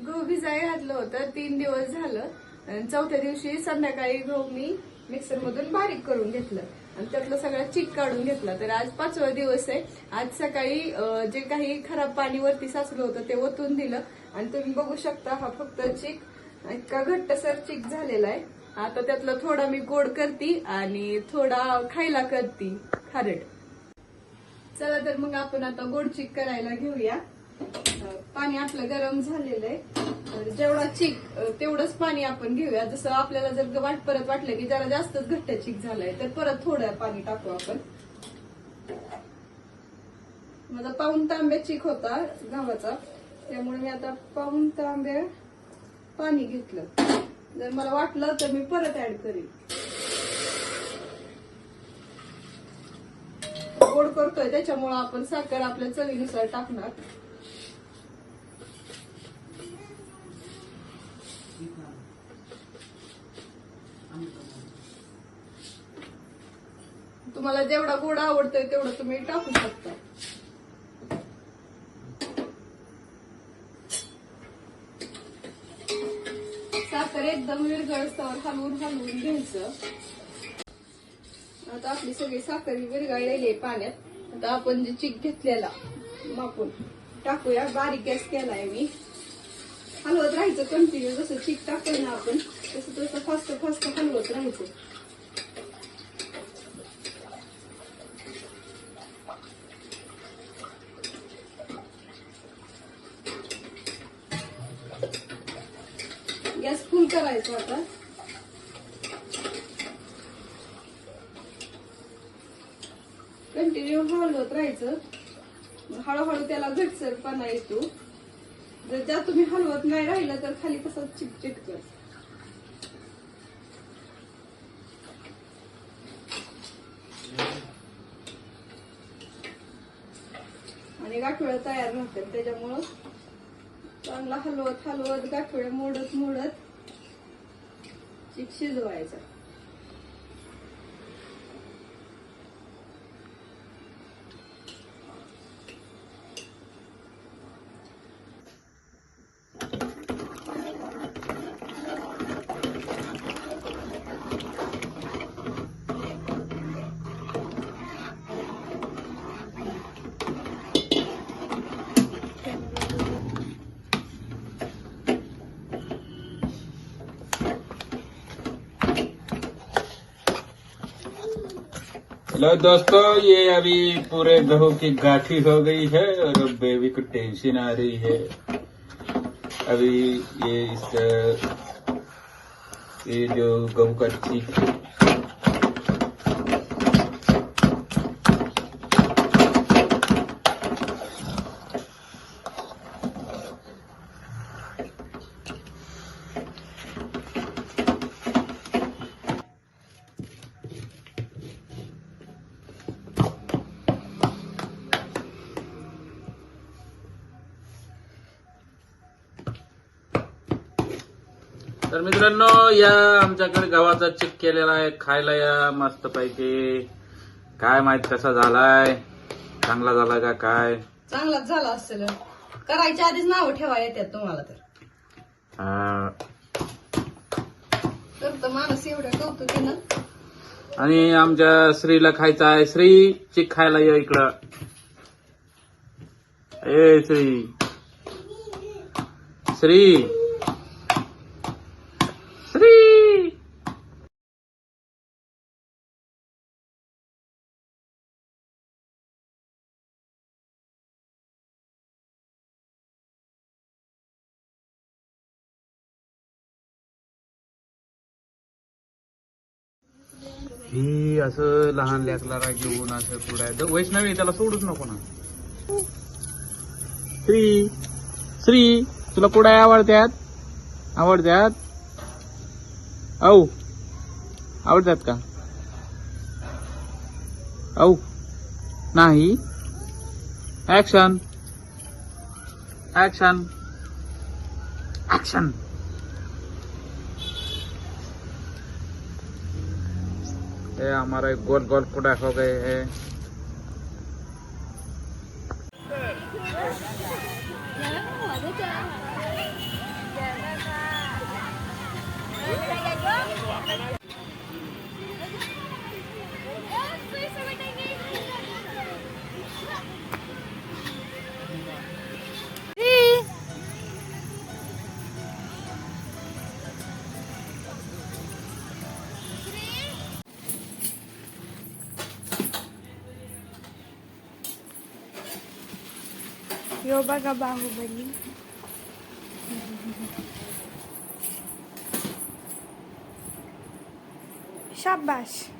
गहू भिजायला घातलं होतं 3 दिवस झालं. आणि चौथ्या दिवशी संध्याकाळी गहू मी मिक्सर मधून बारीक करून घेतलं आणि त्यातलं सगळं चिक काढून घेतला. तर आज 5वा दिवस आहे. आज सकाळी जे काही खराब पाणी वरती साचलं होतं ते ओतून दिलं आणि तुम्ही बघू शकता हा फक्त चिक इतका घट्टसर चिक झालेला आहे. आता त्यातलं थोडा मी गोड करती आणि थोडा खायला करती खारट. चला तर मग आपण आता गोड चिक करायला घेऊया. पाणी आपलं गरम झालेलं आहे. जेवढा चिक तेवढंच पाणी आपण घेऊया. जसं आपल्याला जर परत वाटलं की जरा जास्तच घट्ट चिक झालाय तर परत थोडं पाणी टाकू आपण. माझा पाऊण तांब्या चिक होता गव्हाचा, त्यामुळे मी आता पाऊण तांब्या पाणी घेतलं. जर मला वाटलं तर मी परत ऍड करेन. गोड करतोय त्याच्यामुळे आपण साखर आपल्या चवीनुसार टाकणार. तुम्हाला जेवढा गोड आवडतोय तेवढं तुम्ही टाकू शकता. साखर एकदम विरघळस्तवर हलवून हलवून घ्यायचं. आता आपली सगळी साखर विरघळलेली आहे पाण्यात. आता आपण जे चिक घेतलेला मापून टाकूया. बारीक गॅस केलाय मी. हलवत राहायचं कंटिन्यू. जसं चिक टाकतोय ना आपण तसं तसं फास्ट फास्ट हलवत राहायचं. गॅस फुल करायचं आता. कंटिन्यू हलवत राहायचं. हळूहळू त्याला घटसरपणा येतो. जर त्या तुम्ही हलवत नाही राहिलं तर खाली कसं चिकचिकत. आणि गाठोडं तयार राहतात. त्याच्यामुळं चांगला हलवत हलवत गाठोड्या मोडत मोडत चिक शिजवायचा. हेलो दोस्तों, ये अभी पूरे गहूं की गाठी हो गई है और बेबी को टेंशन आ रही है. अभी ये जो गहूं का चीक है तर मित्रांनो, या आमच्याकडे गव्हाचा चिक केलेला आहे. खायला या मस्त पैकी. काय माहित कसा झालाय, चांगला झाला का काय. चांगलाच झाला असेल. करायच्या आधीच नाव ठेवा येतात तुम्हाला. तर माणूस एवढं कौतुकीनं. आणि आमच्या श्रीला खायचा आहे. श्री, चिक खायला ये इकडं. ए श्री, श्री श्री ही असं लहान लेकराला घेऊन असं पुढे वैष्णवी त्याला सोडूच नको ना. श्री, श्री तुला कुडाय आवडत्यात? आवडत्यात? औ आवडतात का? औ नाही. Action, action, action. ये हमारे गोल गोल कुड़ा हो गए हैं. यो बघा बाहुबली. शाबाश.